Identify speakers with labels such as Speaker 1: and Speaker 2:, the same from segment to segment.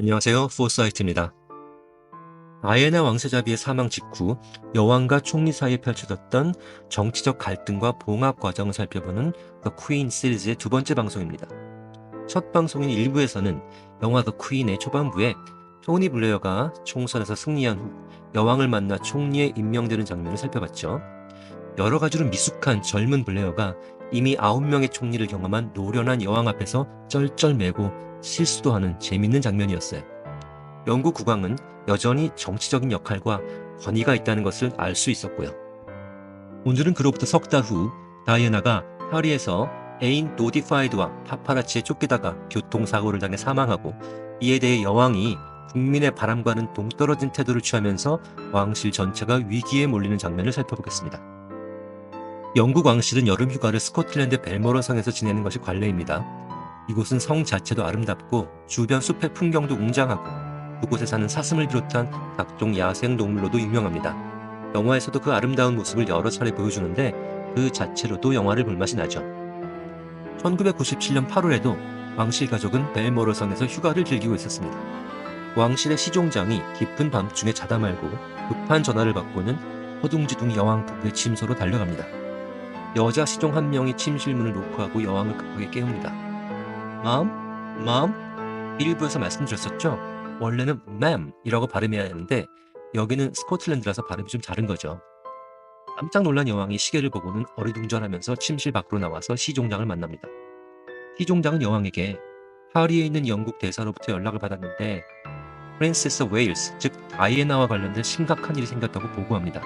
Speaker 1: 안녕하세요. 포사이트입니다. 다이애나 왕세자비의 사망 직후 여왕과 총리 사이에 펼쳐졌던 정치적 갈등과 봉합 과정을 살펴보는 The Queen 시리즈의 두 번째 방송입니다. 첫 방송인 1부에서는 영화 The Queen의 초반부에 토니 블레어가 총선에서 승리한 후 여왕을 만나 총리에 임명되는 장면을 살펴봤죠. 여러 가지로 미숙한 젊은 블레어가 이미 9명의 총리를 경험한 노련한 여왕 앞에서 쩔쩔매고 실수도 하는 재밌는 장면이었어요. 영국 국왕은 여전히 정치적인 역할과 권위가 있다는 것을 알 수 있었고요. 오늘은 그로부터 석 달 후 다이애나가 파리에서 애인 노디파이드와 파파라치에 쫓기다가 교통사고를 당해 사망하고 이에 대해 여왕이 국민의 바람과는 동떨어진 태도를 취하면서 왕실 전체가 위기에 몰리는 장면을 살펴보겠습니다. 영국 왕실은 여름 휴가를 스코틀랜드 벨모런 성에서 지내는 것이 관례입니다. 이곳은 성 자체도 아름답고 주변 숲의 풍경도 웅장하고 그곳에 사는 사슴을 비롯한 각종 야생 동물로도 유명합니다. 영화에서도 그 아름다운 모습을 여러 차례 보여주는데 그 자체로도 영화를 볼 맛이 나죠. 1997년 8월에도 왕실 가족은 벨모럴 성에서 휴가를 즐기고 있었습니다. 왕실의 시종장이 깊은 밤중에 자다 말고 급한 전화를 받고는 허둥지둥 여왕 부부의 침소로 달려갑니다. 여자 시종 한 명이 침실문을 노크하고 여왕을 급하게 깨웁니다. 맘? 일부에서 말씀드렸었죠? 원래는 맘이라고 발음해야 하는데 여기는 스코틀랜드라서 발음이 좀 다른 거죠. 깜짝 놀란 여왕이 시계를 보고는 어리둥절하면서 침실 밖으로 나와서 시종장을 만납니다. 시종장은 여왕에게 파리에 있는 영국 대사로부터 연락을 받았는데 프린세스 웨일스, 즉 다이애나와 관련된 심각한 일이 생겼다고 보고합니다.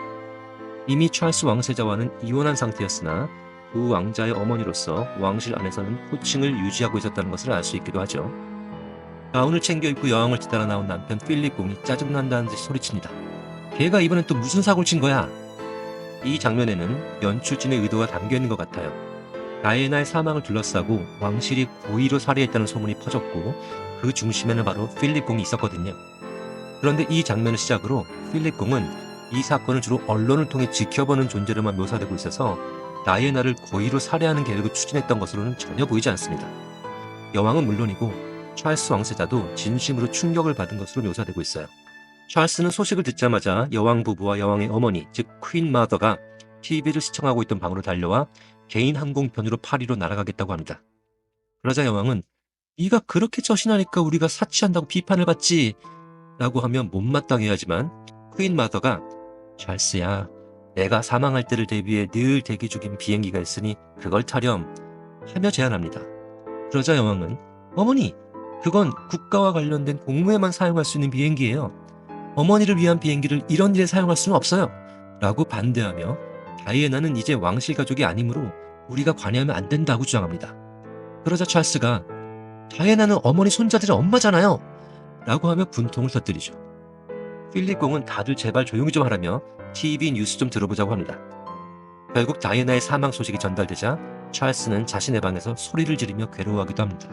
Speaker 1: 이미 찰스 왕세자와는 이혼한 상태였으나 두 왕자의 어머니로서 왕실 안에서는 호칭을 유지하고 있었다는 것을 알 수 있기도 하죠. 가운을 챙겨 입고 여왕을 뒤따라 나온 남편 필립 공이 짜증난다는 듯이 소리칩니다. 걔가 이번엔 또 무슨 사고를 친 거야? 이 장면에는 연출진의 의도가 담겨있는 것 같아요. 다이애나의 사망을 둘러싸고 왕실이 고의로 살해했다는 소문이 퍼졌고 그 중심에는 바로 필립 공이 있었거든요. 그런데 이 장면을 시작으로 필립 공은 이 사건을 주로 언론을 통해 지켜보는 존재로만 묘사되고 있어서 다이애나를 고의로 살해하는 계획을 추진했던 것으로는 전혀 보이지 않습니다. 여왕은 물론이고 찰스 왕세자도 진심으로 충격을 받은 것으로 묘사되고 있어요. 찰스는 소식을 듣자마자 여왕 부부와 여왕의 어머니, 즉 퀸 마더가 TV를 시청하고 있던 방으로 달려와 개인 항공편으로 파리로 날아가겠다고 합니다. 그러자 여왕은 네가 그렇게 처신하니까 우리가 사치한다고 비판을 받지 라고 하며 못마땅해 하지만 퀸 마더가 찰스야, 내가 사망할 때를 대비해 늘 대기 중인 비행기가 있으니 그걸 타렴 하며 제안합니다. 그러자 여왕은 어머니, 그건 국가와 관련된 공무에만 사용할 수 있는 비행기예요. 어머니를 위한 비행기를 이런 일에 사용할 수는 없어요. 라고 반대하며 다이애나는 이제 왕실 가족이 아니므로 우리가 관여하면 안 된다고 주장합니다. 그러자 찰스가 다이애나는 어머니 손자들의 엄마잖아요. 라고 하며 분통을 터뜨리죠. 필립 공은 다들 제발 조용히 좀 하라며 TV 뉴스 좀 들어보자고 합니다. 결국 다이애나의 사망 소식이 전달되자 찰스는 자신의 방에서 소리를 지르며 괴로워하기도 합니다.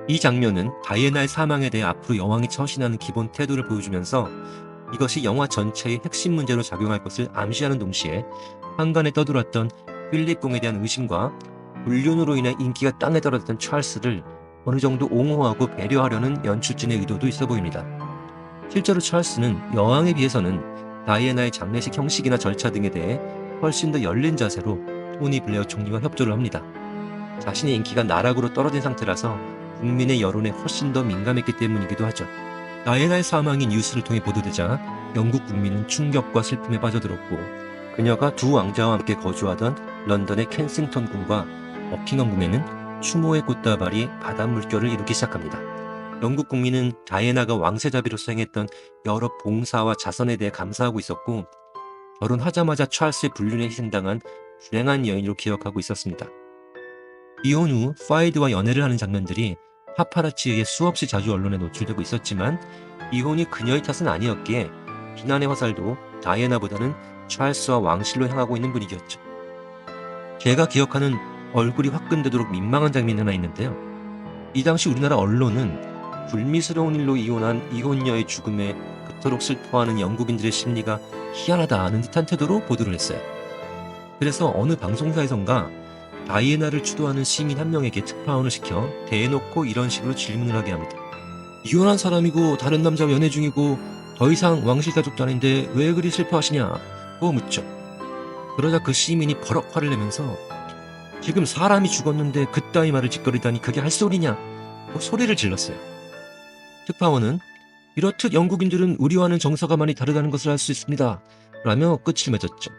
Speaker 1: 이 장면은 다이애나의 사망에 대해 앞으로 여왕이 처신하는 기본 태도를 보여주면서 이것이 영화 전체의 핵심 문제로 작용할 것을 암시하는 동시에 한간에 떠돌았던 필립 공에 대한 의심과 불륜으로 인해 인기가 땅에 떨어졌던 찰스를 어느 정도 옹호하고 배려하려는 연출진의 의도도 있어 보입니다. 실제로 찰스는 여왕에 비해서는 다이애나의 장례식 형식이나 절차 등에 대해 훨씬 더 열린 자세로 토니 블레어 총리와 협조를 합니다. 자신의 인기가 나락으로 떨어진 상태라서 국민의 여론에 훨씬 더 민감했기 때문이기도 하죠. 다이애나의 사망이 뉴스를 통해 보도되자 영국 국민은 충격과 슬픔에 빠져들었고 그녀가 두 왕자와 함께 거주하던 런던의 켄싱턴 궁과 버킹엄 궁에는 추모의 꽃다발이 바닷물결을 이루기 시작합니다. 영국 국민은 다이애나가 왕세자비로서 행했던 여러 봉사와 자선에 대해 감사하고 있었고 결혼하자마자 찰스의 불륜에 희생당한 불행한 여인으로 기억하고 있었습니다. 이혼 후 파이드와 연애를 하는 장면들이 파파라치에 의해 수없이 자주 언론에 노출되고 있었지만 이혼이 그녀의 탓은 아니었기에 비난의 화살도 다이애나보다는 찰스와 왕실로 향하고 있는 분위기였죠. 제가 기억하는 얼굴이 화끈되도록 민망한 장면이 하나 있는데요. 이 당시 우리나라 언론은 불미스러운 일로 이혼한 이혼녀의 죽음에 그토록 슬퍼하는 영국인들의 심리가 희한하다는 듯한 태도로 보도를 했어요. 그래서 어느 방송사에선가 다이애나를 추도하는 시민 한 명에게 특파원을 시켜 대놓고 이런 식으로 질문을 하게 합니다. 이혼한 사람이고 다른 남자와 연애 중이고 더 이상 왕실 가족도 아닌데 왜 그리 슬퍼하시냐고 묻죠. 그러자 그 시민이 버럭 화를 내면서 지금 사람이 죽었는데 그따위 말을 짓거리다니 그게 할 소리냐? 고 소리를 질렀어요. 특파원은 이렇듯 영국인들은 우리와는 정서가 많이 다르다는 것을 알 수 있습니다. 라며 끝을 맺었죠.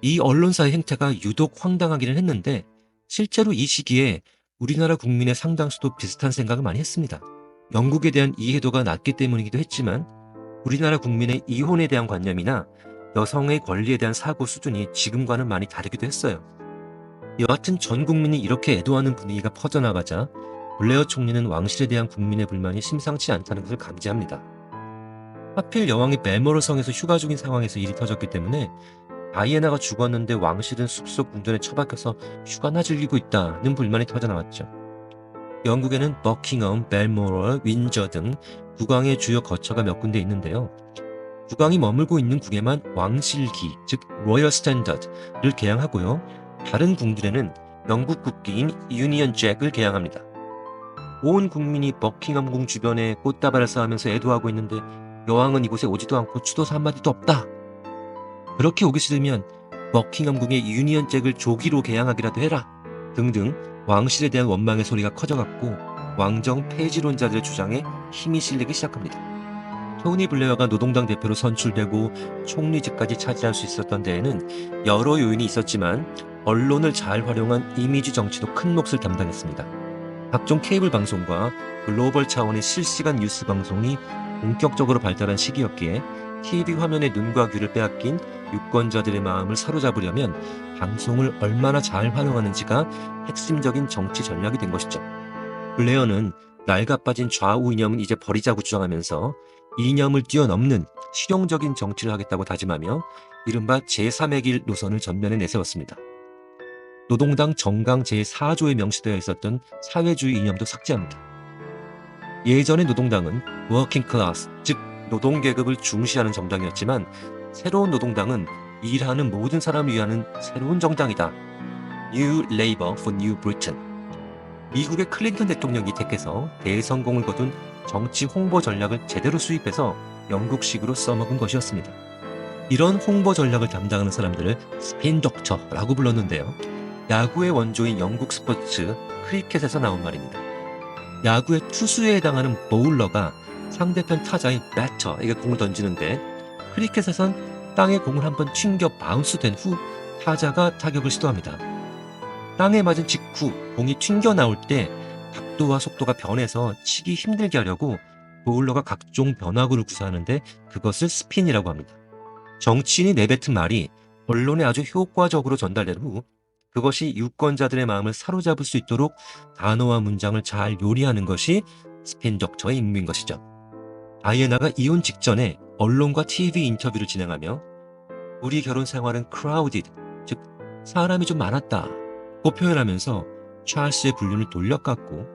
Speaker 1: 이 언론사의 행태가 유독 황당하기는 했는데 실제로 이 시기에 우리나라 국민의 상당수도 비슷한 생각을 많이 했습니다. 영국에 대한 이해도가 낮기 때문이기도 했지만 우리나라 국민의 이혼에 대한 관념이나 여성의 권리에 대한 사고 수준이 지금과는 많이 다르기도 했어요. 여하튼 전 국민이 이렇게 애도하는 분위기가 퍼져나가자 블레어 총리는 왕실에 대한 국민의 불만이 심상치 않다는 것을 감지합니다. 하필 여왕이 벨모럴 성에서 휴가 중인 상황에서 일이 터졌기 때문에 다이애나가 죽었는데 왕실은 숲속 궁전에 처박혀서 휴가나 즐기고 있다는 불만이 터져나왔죠. 영국에는 버킹엄, 벨모럴, 윈저 등 국왕의 주요 거처가 몇 군데 있는데요. 국왕이 머물고 있는 궁에만 왕실기, 즉 로열 스탠더드를 개양하고요. 다른 궁들에는 영국 국기인 유니언 잭을 개양합니다. 온 국민이 버킹엄 궁 주변에 꽃다발을 쌓으면서 애도하고 있는데 여왕은 이곳에 오지도 않고 추도사 한마디도 없다. 그렇게 오기 싫으면 버킹엄 궁의 유니언 잭을 조기로 개양하기라도 해라. 등등 왕실에 대한 원망의 소리가 커져갔고 왕정 폐지론자들의 주장에 힘이 실리기 시작합니다. 토니 블레어가 노동당 대표로 선출되고 총리직까지 차지할 수 있었던 데에는 여러 요인이 있었지만 언론을 잘 활용한 이미지 정치도 큰 몫을 담당했습니다. 각종 케이블 방송과 글로벌 차원의 실시간 뉴스 방송이 본격적으로 발달한 시기였기에 TV 화면에 눈과 귀를 빼앗긴 유권자들의 마음을 사로잡으려면 방송을 얼마나 잘 활용하는지가 핵심적인 정치 전략이 된 것이죠. 블레어는 낡아빠진 좌우 이념은 이제 버리자고 주장하면서 이념을 뛰어넘는 실용적인 정치를 하겠다고 다짐하며 이른바 제3의 길 노선을 전면에 내세웠습니다. 노동당 정강 제4조에 명시되어 있었던 사회주의 이념도 삭제합니다. 예전의 노동당은 워킹 클래스, 즉 노동계급을 중시하는 정당이었지만 새로운 노동당은 일하는 모든 사람을 위하는 새로운 정당이다. New Labour for New Britain. 미국의 클린턴 대통령이 택해서 대성공을 거둔 정치 홍보 전략을 제대로 수입해서 영국식으로 써먹은 것이었습니다. 이런 홍보 전략을 담당하는 사람들을 스핀 독터라고 불렀는데요. 야구의 원조인 영국 스포츠 크리켓에서 나온 말입니다. 야구의 투수에 해당하는 보울러가 상대편 타자인 배터에게 공을 던지는데 크리켓에선 땅에 공을 한번 튕겨 바운스된 후 타자가 타격을 시도합니다. 땅에 맞은 직후 공이 튕겨 나올 때 각도와 속도가 변해서 치기 힘들게 하려고 보울러가 각종 변화구를 구사하는데 그것을 스핀이라고 합니다. 정치인이 내뱉은 말이 언론에 아주 효과적으로 전달된 후 그것이 유권자들의 마음을 사로잡을 수 있도록 단어와 문장을 잘 요리하는 것이 스핀 독터의 임무인 것이죠. 다이애나가 이혼 직전에 언론과 TV 인터뷰를 진행하며 우리 결혼 생활은 crowded, 즉 사람이 좀 많았다 고 표현하면서 찰스의 불륜을 돌려깎고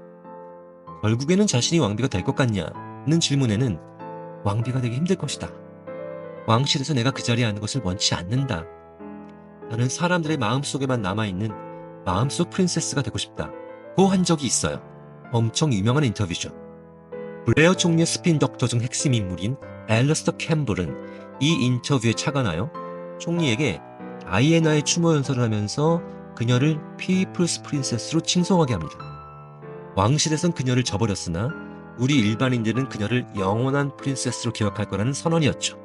Speaker 1: 결국에는 자신이 왕비가 될 것 같냐는 질문에는 왕비가 되기 힘들 것이다. 왕실에서 내가 그 자리에 앉는 것을 원치 않는다. 나는 사람들의 마음속에만 남아있는 마음속 프린세스가 되고 싶다. 고 한 적이 있어요. 엄청 유명한 인터뷰죠. 블레어 총리의 스핀 독터 중 핵심 인물인 앨러스터 캠블은 이 인터뷰에 착안하여 총리에게 다이애나의 추모 연설을 하면서 그녀를 피플스 프린세스로 칭송하게 합니다. 왕실에선 그녀를 저버렸으나 우리 일반인들은 그녀를 영원한 프린세스로 기억할 거라는 선언이었죠.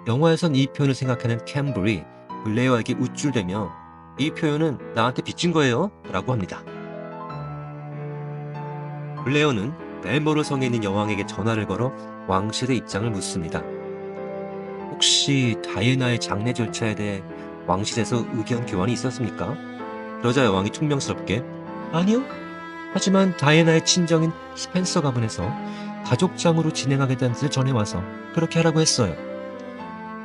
Speaker 1: 영화에선 이 표현을 생각하는 캠블이 블레어에게 우쭐대며 이 표현은 나한테 빚진 거예요 라고 합니다. 블레어는 벨모럴 성에 있는 여왕에게 전화를 걸어 왕실의 입장을 묻습니다. 혹시 다이애나의 장례 절차에 대해 왕실에서 의견 교환이 있었습니까? 그러자 여왕이 퉁명스럽게 아니요. 하지만 다이애나의 친정인 스펜서 가문에서 가족장으로 진행하겠다는 뜻을 전해와서 그렇게 하라고 했어요.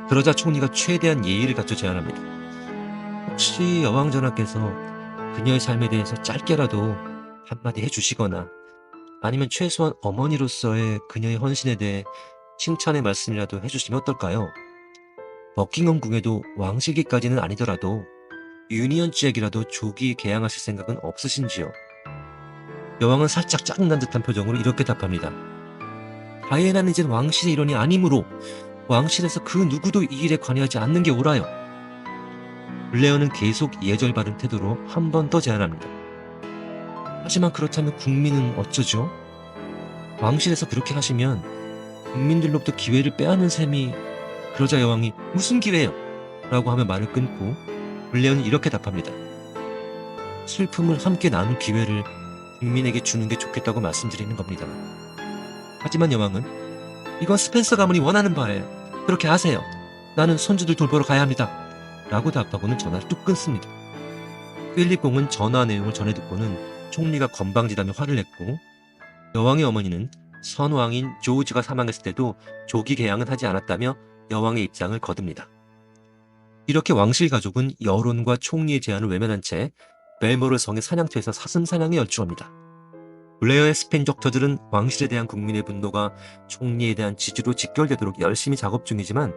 Speaker 1: 그러자 총리가 최대한 예의를 갖춰 제안합니다. 혹시 여왕 전하께서 그녀의 삶에 대해서 짧게라도 한마디 해주시거나 아니면 최소한 어머니로서의 그녀의 헌신에 대해 칭찬의 말씀이라도 해주시면 어떨까요? 버킹엄 궁에도 왕실기까지는 아니더라도 유니언 잭이라도 조기 개양하실 생각은 없으신지요? 여왕은 살짝 짜증난 듯한 표정으로 이렇게 답합니다. 다이애나는 이젠 왕실의 일원이 아니므로 왕실에서 그 누구도 이 일에 관여하지 않는 게 옳아요. 블레어는 계속 예절 바른 태도로 한 번 더 제안합니다. 하지만 그렇다면 국민은 어쩌죠? 왕실에서 그렇게 하시면 국민들로부터 기회를 빼앗는 셈이. 그러자 여왕이 무슨 기회요? 라고 하며 말을 끊고 블레어는 이렇게 답합니다. 슬픔을 함께 나눌 기회를 국민에게 주는 게 좋겠다고 말씀드리는 겁니다. 하지만 여왕은 이건 스펜서 가문이 원하는 바예요. 그렇게 하세요. 나는 손주들 돌보러 가야 합니다. 라고 답하고는 전화를 뚝 끊습니다. 필립 공은 전화 내용을 전해 듣고는 총리가 건방지다며 화를 냈고 여왕의 어머니는 선왕인 조지가 사망했을 때도 조기 개양은 하지 않았다며 여왕의 입장을 거듭니다. 이렇게 왕실 가족은 여론과 총리의 제안을 외면한 채 벨모럴 성의 사냥터에서 사슴사냥에 열중합니다. 블레어의 스페인 족터들은 왕실에 대한 국민의 분노가 총리에 대한 지지로 직결되도록 열심히 작업 중이지만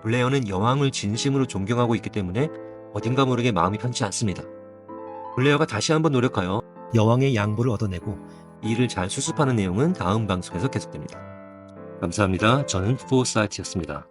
Speaker 1: 블레어는 여왕을 진심으로 존경하고 있기 때문에 어딘가 모르게 마음이 편치 않습니다. 블레어가 다시 한번 노력하여 여왕의 양보를 얻어내고 이를 잘 수습하는 내용은 다음 방송에서 계속됩니다. 감사합니다. 저는 포사이트였습니다.